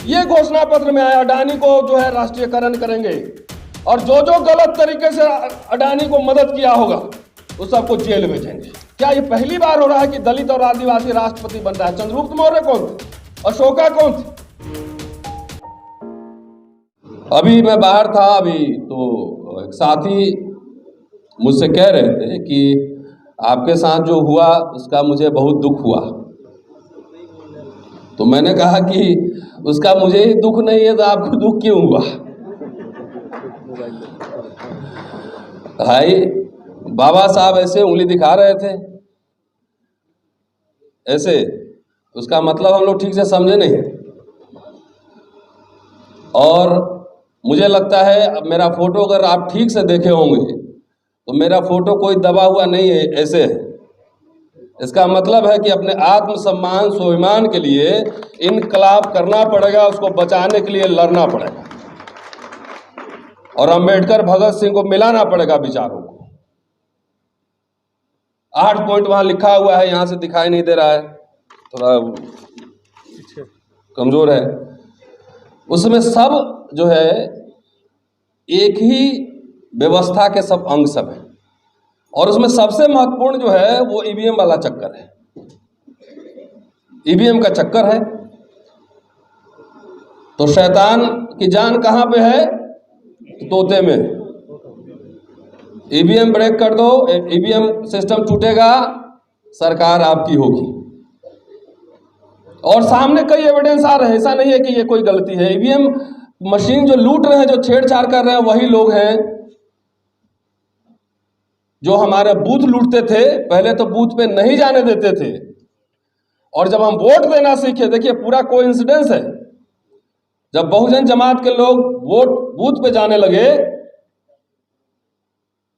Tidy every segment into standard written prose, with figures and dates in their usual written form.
ये घोषणा पत्र में आया अडानी को जो है राष्ट्रीयकरण करेंगे और जो जो गलत तरीके से अडानी को मदद किया होगा उस सबको जेल भेजेंगे। क्या ये पहली बार हो रहा है कि दलित और आदिवासी राष्ट्रपति बन रहा है? चंद्रगुप्त मौर्य कौन थे? अशोका कौन थे? अभी मैं बाहर था, अभी तो एक साथी मुझसे कह रहे थे कि आपके साथ जो हुआ उसका मुझे बहुत दुख हुआ। तो मैंने कहा कि उसका मुझे ही दुख नहीं है तो आपको दुख क्यों हुआ? भाई बाबा साहब ऐसे उंगली दिखा रहे थे ऐसे, उसका मतलब हम लोग ठीक से समझे नहीं। और मुझे लगता है अब मेरा फोटो अगर आप ठीक से देखे होंगे तो मेरा फोटो कोई दबा हुआ नहीं है, ऐसे है। इसका मतलब है कि अपने आत्मसम्मान स्वाभिमान के लिए इनकलाब करना पड़ेगा, उसको बचाने के लिए लड़ना पड़ेगा और अंबेडकर भगत सिंह को मिलाना पड़ेगा विचारों को। 8 पॉइंट वहां लिखा हुआ है, यहां से दिखाई नहीं दे रहा है, थोड़ा कमजोर है। उसमें सब जो है एक ही व्यवस्था के सब अंग सब है और उसमें सबसे महत्वपूर्ण जो है वो ईवीएम वाला चक्कर है। ईवीएम का चक्कर है तो शैतान की जान कहां पे है? तोते में। ईवीएम ब्रेक कर दो, ईवीएम सिस्टम टूटेगा, सरकार आपकी होगी। और सामने कई एविडेंस आ रहे हैं, ऐसा नहीं है कि ये कोई गलती है। ईवीएम मशीन जो लूट रहे हैं, जो छेड़छाड़ कर रहे हैं, वही लोग हैं जो हमारे बूथ लूटते थे। पहले तो बूथ पे नहीं जाने देते थे और जब हम वोट देना सीखे, देखिए पूरा कोइंसिडेंस है, जब बहुजन जमात के लोग वोट बूथ पे जाने लगे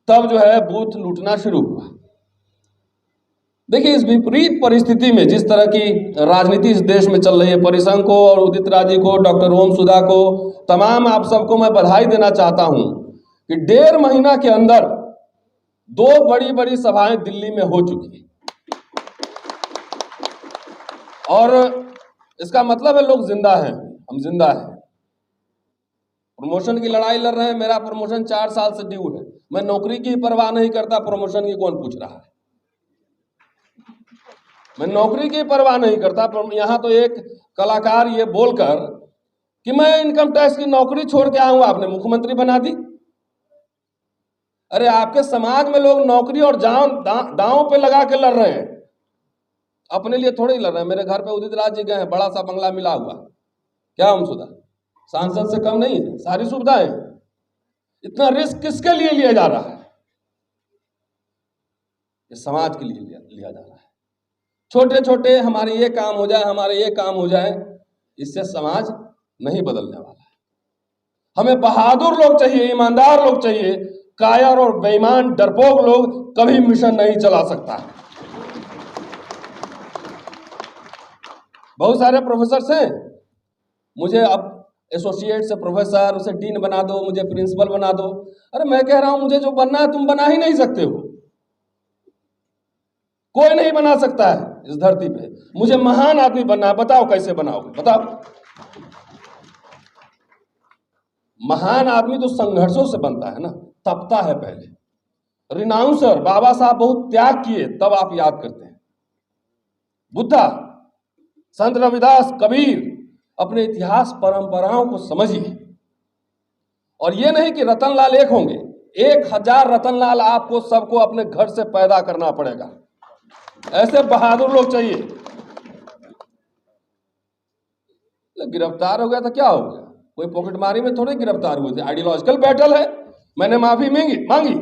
तब जो है बूथ लूटना शुरू हुआ। देखिए इस विपरीत परिस्थिति में जिस तरह की राजनीति इस देश में चल रही है, परिसंघ को और उदित राज जी को, डॉक्टर ओम सुधा को, तमाम आप सबको मैं बधाई देना चाहता हूं कि 1.5 महीना के अंदर 2 बड़ी बड़ी सभाएं दिल्ली में हो चुकी हैं। और इसका मतलब है लोग जिंदा हैं, हम जिंदा हैं। प्रमोशन की लड़ाई लड़ रहे हैं, मेरा प्रमोशन 4 साल से ड्यू है। मैं नौकरी की परवाह नहीं करता, प्रमोशन की कौन पूछ रहा है? मैं नौकरी की परवाह नहीं करता। यहां तो एक कलाकार ये बोलकर कि मैं इनकम टैक्स की नौकरी छोड़ के आऊंगा, आपने मुख्यमंत्री बना दी। अरे आपके समाज में लोग नौकरी और दांव पे लगा के लड़ रहे हैं, अपने लिए थोड़े ही लड़ रहे हैं। मेरे घर पे उदित राज जी गए हैं, बड़ा सा बंगला मिला हुआ, क्या हम सुधा सांसद से कम नहीं है, सारी सुविधाएं। इतना रिस्क किसके लिए लिया जा रहा है? ये समाज के लिए लिया जा रहा है। छोटे छोटे हमारे ये काम हो जाए, हमारे ये काम हो जाए, इससे समाज नहीं बदलने वाला है। हमें बहादुर लोग चाहिए, ईमानदार लोग चाहिए। कायर और बेईमान डरपोक लोग कभी मिशन नहीं चला सकता है। बहुत सारे प्रोफेसर हैं, मुझे अब एसोसिएट से प्रोफेसर, उसे डीन बना दो, मुझे प्रिंसिपल बना दो। अरे मैं कह रहा हूं मुझे जो बनना है तुम बना ही नहीं सकते हो, कोई नहीं बना सकता है इस धरती पे। मुझे महान आदमी बनना है, बताओ कैसे बनाओगे? बताओ। महान आदमी तो संघर्षों से बनता है ना, तपता है पहले। रिनाउंसर बाबा साहब बहुत त्याग किए, तब आप याद करते हैं। बुद्धा, संत रविदास, कबीर, अपने इतिहास परंपराओं को समझिए। और ये नहीं कि रतनलाल एक होंगे, 1000 रतनलाल आपको सबको अपने घर से पैदा करना पड़ेगा। ऐसे बहादुर लोग चाहिए। गिरफ्तार हो गया तो क्या हो गया? कोई पॉकेटमारी में थोड़े गिरफ्तार हुए थे, आइडियोलॉजिकल बैटल है। मैंने माफी मांगी,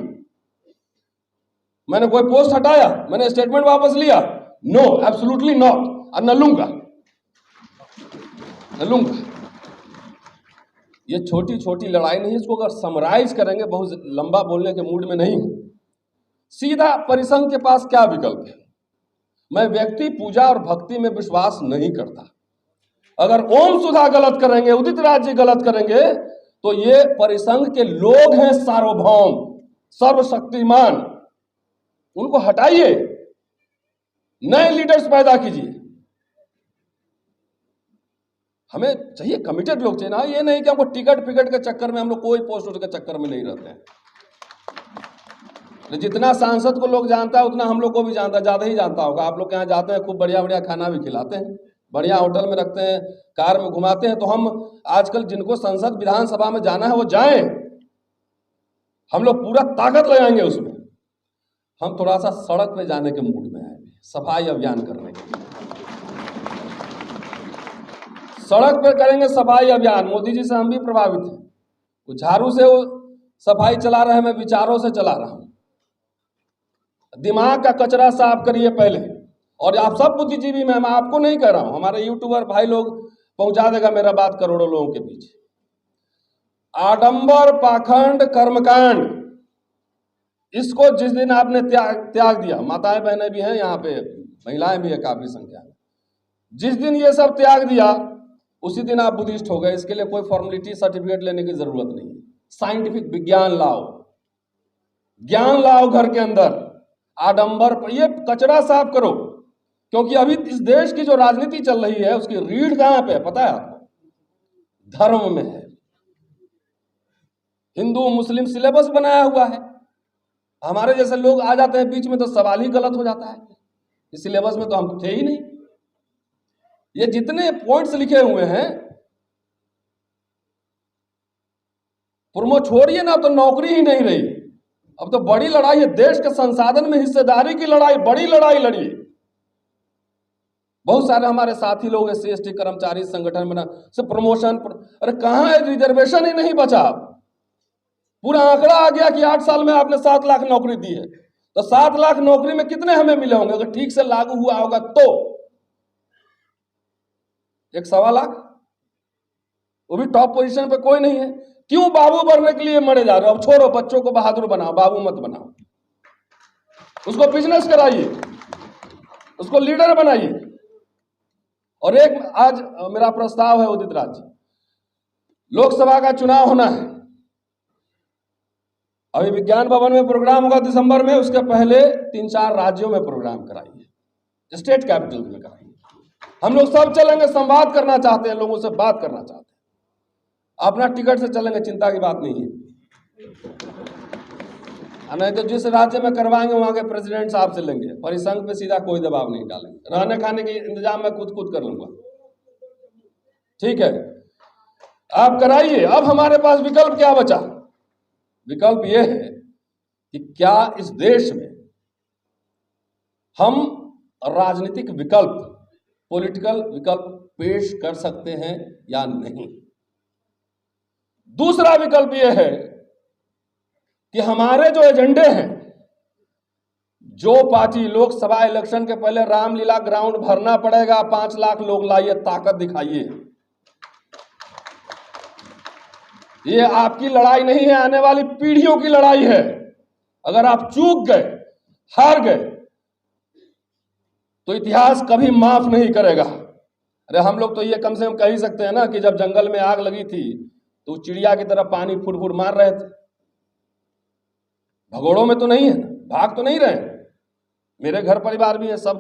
मैंने कोई पोस्ट हटाया, मैंने स्टेटमेंट वापस लिया? No, absolutely not. और न लूंगा। ये छोटी छोटी लड़ाई नहीं, इसको अगर समराइज करेंगे, बहुत लंबा बोलने के मूड में नहीं हूं। सीधा परिसंघ के पास क्या विकल्प है? मैं व्यक्ति पूजा और भक्ति में विश्वास नहीं करता। अगर ओम सुधा गलत करेंगे, उदित राज जी गलत करेंगे, तो ये परिसंघ के लोग हैं सार्वभौम, सर्वशक्तिमान, उनको हटाइए, नए लीडर्स पैदा कीजिए। हमें चाहिए कमिटेड लोग चाहिए ना, ये नहीं कि हमको टिकट फिकट के चक्कर में हम लोग कोई पोस्ट के चक्कर में नहीं रहते हैं। जितना सांसद को लोग जानता है उतना हम लोग को भी जानता है, ज्यादा ही जानता होगा। आप लोग के यहाँ जाते हैं, खूब बढ़िया बढ़िया खाना भी खिलाते हैं, बढ़िया होटल में रखते हैं, कार में घुमाते हैं। तो हम आजकल जिनको संसद विधानसभा में जाना है वो जाएं, हम लोग पूरा ताकत लगाएंगे उसमें। हम थोड़ा सा सड़क पे जाने के मूड में हैं, सफाई अभियान करने के लिए सड़क पे करेंगे सफाई अभियान। मोदी जी से हम भी प्रभावित हैं, वो झाड़ू से वो सफाई चला रहे हैं, मैं विचारों से चला रहा हूं। दिमाग का कचरा साफ करिए पहले। और आप सब बुद्धिजीवी में, मैं आपको नहीं कह रहा हूं, हमारे यूट्यूबर भाई लोग पहुंचा देगा मेरा बात करोड़ों लोगों के बीच। आडंबर, पाखंड, कर्मकांड, इसको जिस दिन आपने त्याग दिया, माताएं बहनें भी हैं यहाँ पे, महिलाएं भी है काफी संख्या में, जिस दिन ये सब त्याग दिया उसी दिन आप बुद्धिस्ट हो गए। इसके लिए कोई फॉर्मेलिटी सर्टिफिकेट लेने की जरूरत नहीं है। साइंटिफिक विज्ञान लाओ, ज्ञान लाओ घर के अंदर। आडंबर, ये कचरा साफ करो, क्योंकि अभी इस देश की जो राजनीति चल रही है उसकी रीढ़ कहां पे है पता है आपको? धर्म में है। हिंदू मुस्लिम सिलेबस बनाया हुआ है, हमारे जैसे लोग आ जाते हैं बीच में तो सवाल ही गलत हो जाता है। इस सिलेबस में तो हम थे ही नहीं। ये जितने पॉइंट्स लिखे हुए हैं, प्रमो छोड़िए ना, तो नौकरी ही नहीं रही। अब तो बड़ी लड़ाई है, देश के संसाधन में हिस्सेदारी की लड़ाई, बड़ी लड़ाई लड़ी। बहुत सारे हमारे साथी लोग SC ST कर्मचारी संगठन में से प्रमोशन अरे कहां है? रिजर्वेशन ही नहीं बचा। पूरा आंकड़ा आ गया कि 8 साल में आपने 7 लाख नौकरी दी है, तो 7 लाख नौकरी में कितने हमें मिले होंगे अगर ठीक से लागू हुआ होगा तो? 1.25 लाख, वो भी टॉप पोजीशन पे कोई नहीं है। क्यों? बाबू बनने के लिए मरे जा रहे हो। अब छोड़ो, बच्चों को बहादुर बनाओ, बाबू मत बनाओ। उसको बिजनेस कराइए, उसको लीडर बनाइए। और एक आज मेरा प्रस्ताव है उदित राज जी, लोकसभा का चुनाव होना है, अभी विज्ञान भवन में प्रोग्राम होगा दिसंबर में, उसके पहले 3-4 राज्यों में प्रोग्राम कराइए, स्टेट कैपिटल में कराइए। हम लोग सब चलेंगे, संवाद करना चाहते हैं, लोगों से बात करना चाहते हैं। अपना टिकट से चलेंगे, चिंता की बात नहीं है। नहीं तो जिस राज्य में करवाएंगे वहां के प्रेसिडेंट साहब से लेंगे, परिसंघ पे सीधा कोई दबाव नहीं डालेंगे। रहने खाने के इंतजाम मैं खुद कर लूंगा, ठीक है? आप कराइए। अब हमारे पास विकल्प क्या बचा? विकल्प यह है कि क्या इस देश में हम राजनीतिक विकल्प, पॉलिटिकल विकल्प पेश कर सकते हैं या नहीं। दूसरा विकल्प यह है कि हमारे जो एजेंडे हैं, जो पार्टी लोकसभा इलेक्शन के पहले रामलीला ग्राउंड भरना पड़ेगा, 5 लाख लोग लाइए, ताकत दिखाइए। ये आपकी लड़ाई नहीं है, आने वाली पीढ़ियों की लड़ाई है। अगर आप चूक गए, हार गए, तो इतिहास कभी माफ नहीं करेगा। अरे हम लोग तो ये कम से कम कह ही सकते हैं ना कि जब जंगल में आग लगी थी तो चिड़िया की तरफ पानी फुट मार रहे थे। भगोड़ों में तो नहीं है, भाग तो नहीं रहे। मेरे घर परिवार भी है सब।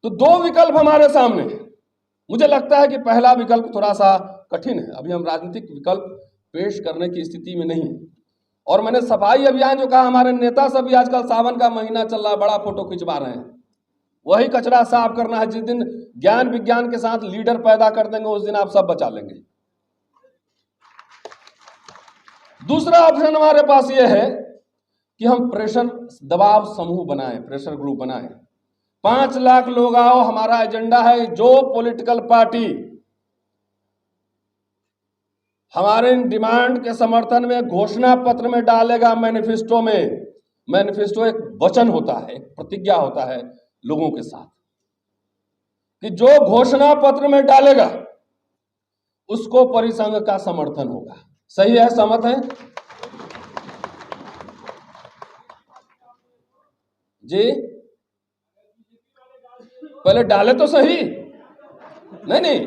तो 2 विकल्प हमारे सामने है। मुझे लगता है कि पहला विकल्प थोड़ा सा कठिन है, अभी हम राजनीतिक विकल्प पेश करने की स्थिति में नहीं है। और मैंने सफाई अभियान जो कहा, हमारे नेता सब भी आजकल सावन का महीना चल रहा है, बड़ा फोटो खिंचवा रहे हैं। वही कचरा साफ करना है। जिस दिन ज्ञान विज्ञान के साथ लीडर पैदा कर देंगे उस दिन आप सब बचा लेंगे। दूसरा ऑप्शन हमारे पास यह है कि हम प्रेशर दबाव समूह बनाएं, प्रेशर ग्रुप बनाएं। 5 लाख लोग आओ, हमारा एजेंडा है। जो पॉलिटिकल पार्टी हमारे डिमांड के समर्थन में घोषणा पत्र में डालेगा, मैनिफेस्टो में, मैनिफेस्टो एक वचन होता है, एक प्रतिज्ञा होता है लोगों के साथ, कि जो घोषणा पत्र में डालेगा उसको परिसंघ का समर्थन होगा। सही है? सहमत है जी? पहले डाले तो सही। नहीं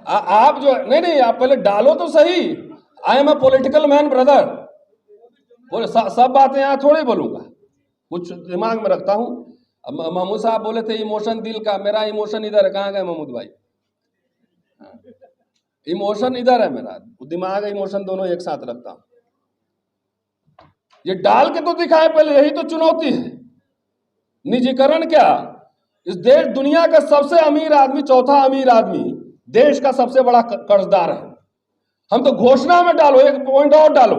आप जो नहीं आप पहले डालो तो सही। I am a political man brother. बोले सब बातें यहां थोड़ी बोलूंगा, कुछ दिमाग में रखता हूं। महमूद साहब बोले थे इमोशन दिल का, मेरा इमोशन इधर है। कहाँ गए महमूद भाई? इमोशन इधर है मेरा, दिमाग इमोशन दोनों एक साथ रखता हूं। ये डाल के तो दिखाए पहले, यही तो चुनौती है। निजीकरण क्या? इस देश दुनिया का सबसे अमीर आदमी, चौथा अमीर आदमी, देश का सबसे बड़ा कर्जदार है। हम तो घोषणा में डालो, एक पॉइंट और डालो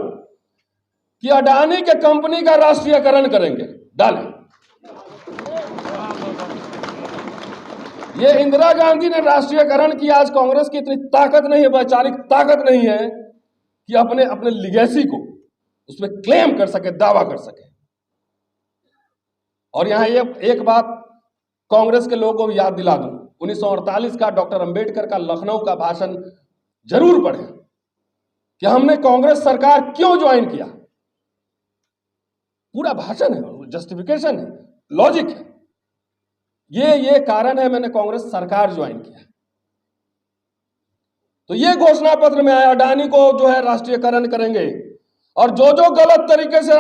कि अडानी के कंपनी का राष्ट्रीयकरण करेंगे, डालें। ये इंदिरा गांधी ने राष्ट्रीयकरण किया। आज कांग्रेस की इतनी ताकत नहीं है, वैचारिक ताकत नहीं है कि अपने अपने लिगेसी को उसमें क्लेम कर सके, दावा कर सके। और यहां एक बात कांग्रेस के लोगों को याद दिला दूं, 1948 का डॉक्टर अंबेडकर का लखनऊ का भाषण जरूर पढ़ें कि हमने कांग्रेस सरकार क्यों ज्वाइन किया। पूरा भाषण है, जस्टिफिकेशन है, लॉजिक है। ये कारण है मैंने कांग्रेस सरकार ज्वाइन किया। तो ये घोषणा पत्र में आया, अडानी को जो है राष्ट्रीयकरण करेंगे, और जो जो गलत तरीके से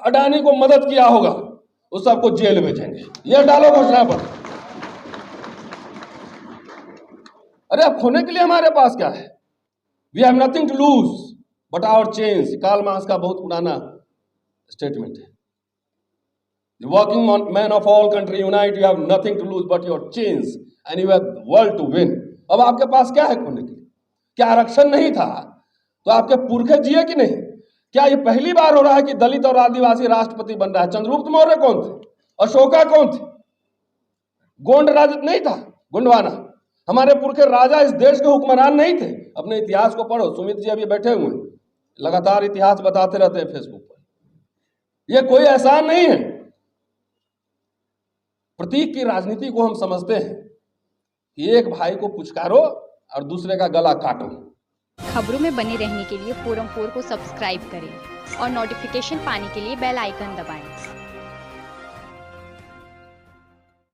अडानी को मदद किया होगा उस सबको जेल भेजेंगे। ये डालो घोषणा पत्र। अरे अब खोने के लिए हमारे पास क्या है? We have nothing to lose but our change. Karl Marx का बहुत पुराना स्टेटमेंट है। The working man of all country unite, you have nothing to lose but your chains and you have the world to win। अब आपके पास क्या है खोने के लिए? क्या आरक्षण नहीं था तो आपके पुरखे जिए कि नहीं? क्या ये पहली बार हो रहा है कि दलित और आदिवासी राष्ट्रपति बन रहा है? चंद्रगुप्त मौर्य कौन थे? अशोका कौन थे? गोंड राज नहीं था, गोंडवाना। हमारे पुरखे राजा इस देश के हुक्मरान नहीं थे। अपने इतिहास को पढ़ो, सुमित जी अभी बैठे हुए हैं, लगातार इतिहास बताते रहते हैं फेसबुक पर। यह कोई एहसान नहीं है। प्रतीक की राजनीति को हम समझते हैं कि एक भाई को पुचकारो और दूसरे का गला काटो। खबरों में बने रहने के लिए फोरम 4 को सब्सक्राइब करें और नोटिफिकेशन पाने के लिए बेल आइकन दबाएं।